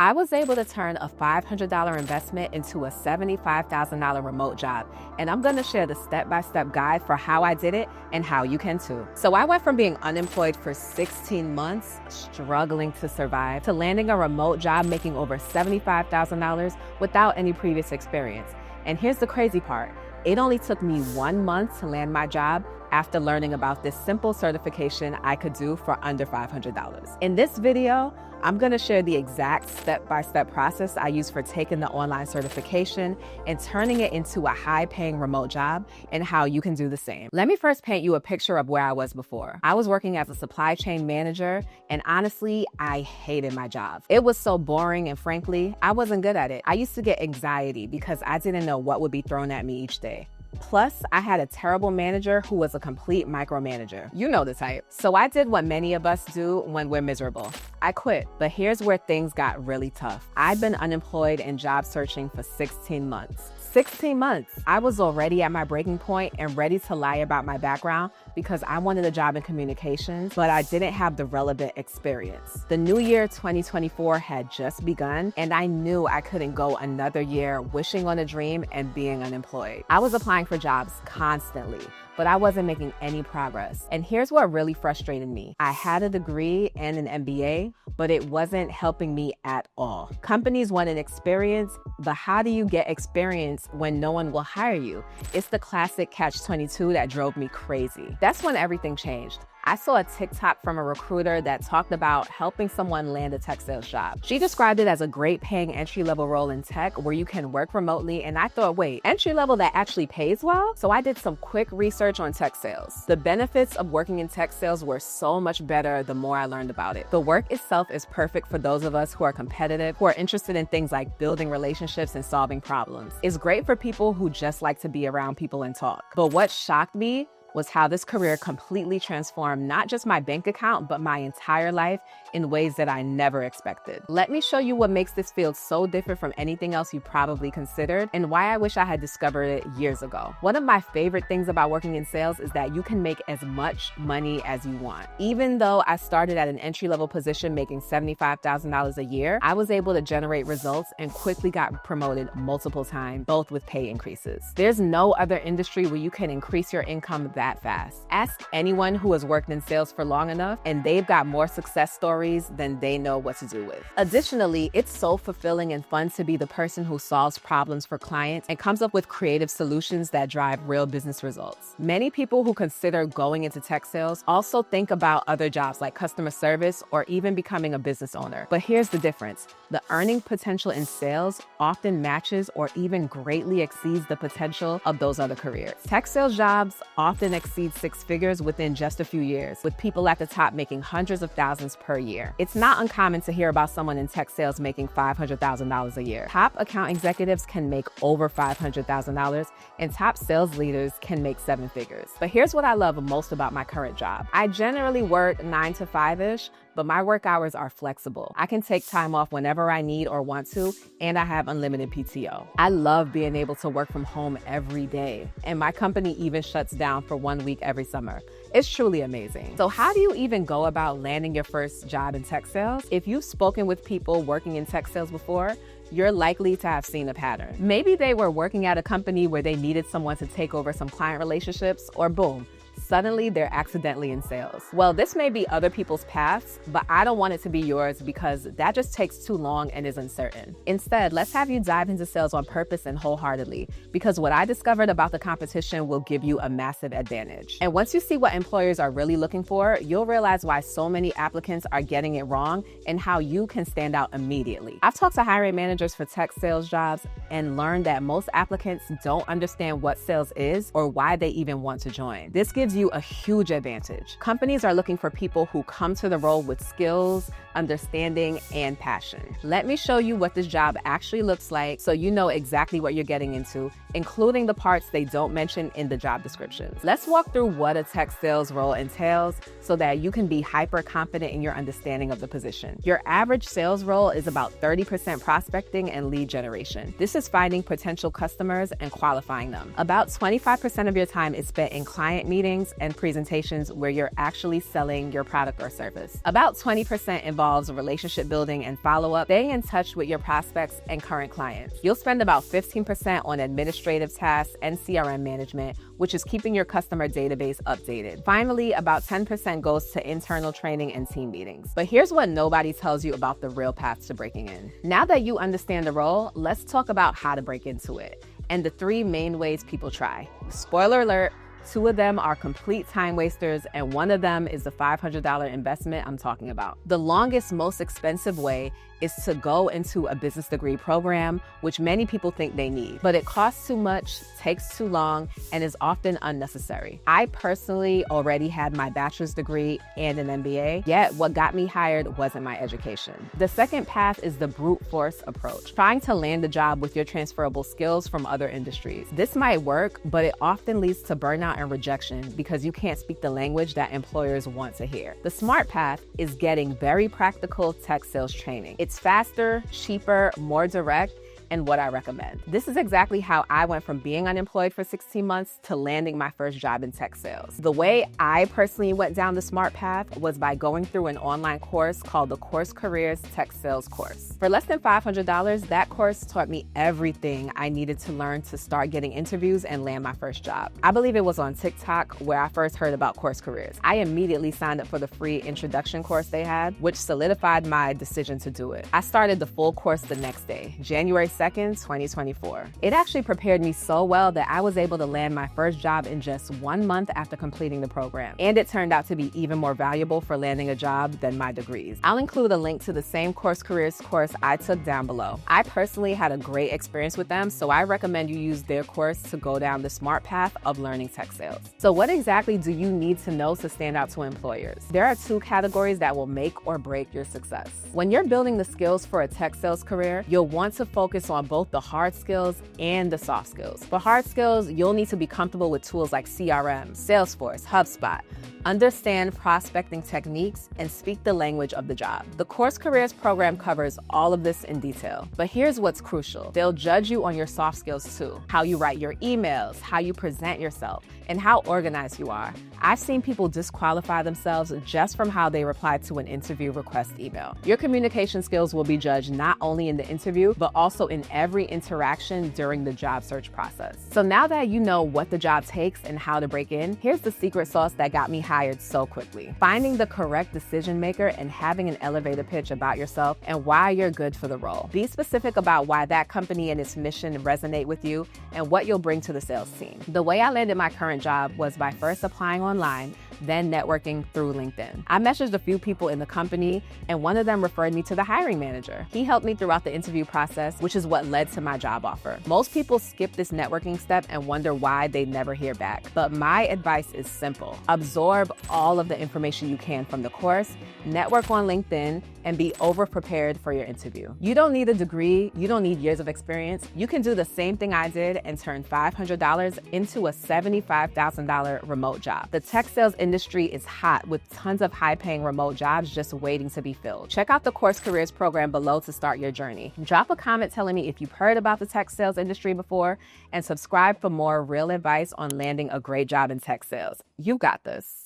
I was able to turn a $500 investment into a $75,000 remote job, and I'm gonna share the step-by-step guide for how I did it and how you can too. So I went from being unemployed for 16 months, struggling to survive, to landing a remote job making over $75,000 without any previous experience. And here's the crazy part. It only took me 1 month to land my job after learning about this simple certification I could do for under $500. In this video, I'm gonna share the exact step-by-step process I use for taking the online certification and turning it into a high-paying remote job, and how you can do the same. Let me first paint you a picture of where I was before. I was working as a supply chain manager, and honestly, I hated my job. It was so boring, and frankly, I wasn't good at it. I used to get anxiety because I didn't know what would be thrown at me each day. Plus, I had a terrible manager who was a complete micromanager. You know the type. So I did what many of us do when we're miserable. I quit. But here's where things got really tough. I'd been unemployed and job searching for 16 months. 16 months. I was already at my breaking point and ready to lie about my background because I wanted a job in communications, but I didn't have the relevant experience. The new year 2024 had just begun, and I knew I couldn't go another year wishing on a dream and being unemployed. I was applying for jobs constantly, but I wasn't making any progress. And here's what really frustrated me. I had a degree and an MBA, but it wasn't helping me at all. Companies wanted experience, but how do you get experience when no one will hire you? It's the classic catch-22 that drove me crazy. That's when everything changed. I saw a TikTok from a recruiter that talked about helping someone land a tech sales job. She described it as a great paying entry-level role in tech where you can work remotely, and I thought, wait, entry-level that actually pays well? So I did some quick research on tech sales. The benefits of working in tech sales were so much better the more I learned about it. The work itself is perfect for those of us who are competitive, who are interested in things like building relationships and solving problems. It's great for people who just like to be around people and talk. But what shocked me was how this career completely transformed not just my bank account, but my entire life in ways that I never expected. Let me show you what makes this field so different from anything else you probably considered, and why I wish I had discovered it years ago. One of my favorite things about working in sales is that you can make as much money as you want. Even though I started at an entry-level position making $75,000 a year, I was able to generate results and quickly got promoted multiple times, both with pay increases. There's no other industry where you can increase your income that fast. Ask anyone who has worked in sales for long enough, and they've got more success stories than they know what to do with. Additionally, it's so fulfilling and fun to be the person who solves problems for clients and comes up with creative solutions that drive real business results. Many people who consider going into tech sales also think about other jobs like customer service or even becoming a business owner. But here's the difference. The earning potential in sales often matches or even greatly exceeds the potential of those other careers. Tech sales jobs often exceed 6 figures within just a few years, with people at the top making hundreds of thousands per year. It's not uncommon to hear about someone in tech sales making $500,000 a year. Top account executives can make over $500,000, and top sales leaders can make 7 figures. But here's what I love most about my current job. I generally work 9 to 5-ish, but my work hours are flexible. I can take time off whenever I need or want to, and I have unlimited PTO. I love being able to work from home every day, and my company even shuts down for 1 week every summer. It's truly amazing. So how do you even go about landing your first job in tech sales? If you've spoken with people working in tech sales before, you're likely to have seen a pattern. Maybe they were working at a company where they needed someone to take over some client relationships, or boom, suddenly they're accidentally in sales. Well, this may be other people's paths, but I don't want it to be yours because that just takes too long and is uncertain. Instead, let's have you dive into sales on purpose and wholeheartedly, because what I discovered about the competition will give you a massive advantage. And once you see what employers are really looking for, you'll realize why so many applicants are getting it wrong and how you can stand out immediately. I've talked to hiring managers for tech sales jobs and learned that most applicants don't understand what sales is or why they even want to join. This gives you a huge advantage. Companies are looking for people who come to the role with skills, understanding, and passion. Let me show you what this job actually looks like so you know exactly what you're getting into, including the parts they don't mention in the job descriptions. Let's walk through what a tech sales role entails so that you can be hyper confident in your understanding of the position. Your average sales role is about 30% prospecting and lead generation. This is finding potential customers and qualifying them. About 25% of your time is spent in client meetings, calls and presentations where you're actually selling your product or service. About 20% involves relationship building and follow-up, staying in touch with your prospects and current clients. You'll spend about 15% on administrative tasks and CRM management, which is keeping your customer database updated. Finally, about 10% goes to internal training and team meetings. But here's what nobody tells you about the real path to breaking in. Now that you understand the role, let's talk about how to break into it and the 3 main ways people try. Spoiler alert, 2 of them are complete time wasters, and 1 of them is the $500 investment I'm talking about. The longest, most expensive way is to go into a business degree program, which many people think they need, but it costs too much, takes too long, and is often unnecessary. I personally already had my bachelor's degree and an MBA, yet what got me hired wasn't my education. The second path is the brute force approach, trying to land a job with your transferable skills from other industries. This might work, but it often leads to burnout and rejection because you can't speak the language that employers want to hear. The smart path is getting very practical tech sales training. It's faster, cheaper, more direct, and what I recommend. This is exactly how I went from being unemployed for 16 months to landing my first job in tech sales. The way I personally went down the smart path was by going through an online course called the Course Careers Tech Sales Course. For less than $500, that course taught me everything I needed to learn to start getting interviews and land my first job. I believe it was on TikTok where I first heard about Course Careers. I immediately signed up for the free introduction course they had, which solidified my decision to do it. I started the full course the next day, January 2nd, 2024. It actually prepared me so well that I was able to land my first job in just 1 month after completing the program. And it turned out to be even more valuable for landing a job than my degrees. I'll include a link to the same Course Careers course I took down below. I personally had a great experience with them, so I recommend you use their course to go down the smart path of learning tech sales. So what exactly do you need to know to stand out to employers? There are 2 categories that will make or break your success. When you're building the skills for a tech sales career, you'll want to focus on both the hard skills and the soft skills. For hard skills, you'll need to be comfortable with tools like CRM, Salesforce, HubSpot, understand prospecting techniques, and speak the language of the job. The Course Careers program covers all of this in detail. But here's what's crucial. They'll judge you on your soft skills too. How you write your emails, how you present yourself, and how organized you are. I've seen people disqualify themselves just from how they reply to an interview request email. Your communication skills will be judged not only in the interview, but also in every interaction during the job search process. So now that you know what the job takes and how to break in, here's the secret sauce that got me hired so quickly. Finding the correct decision maker and having an elevator pitch about yourself and why you're good for the role. Be specific about why that company and its mission resonate with you and what you'll bring to the sales team. The way I landed my current job was by first applying online, then networking through LinkedIn. I messaged a few people in the company, and one of them referred me to the hiring manager. He helped me throughout the interview process, which is what led to my job offer. Most people skip this networking step and wonder why they never hear back. But my advice is simple. Absorb all of the information you can from the course, network on LinkedIn, and be over-prepared for your interview. You don't need a degree, you don't need years of experience. You can do the same thing I did and turn $500 into a $75,000 remote job. The tech sales industry is hot with tons of high-paying remote jobs just waiting to be filled. Check out the Course Careers program below to start your journey. Drop a comment telling me if you've heard about the tech sales industry before, and subscribe for more real advice on landing a great job in tech sales. You got this.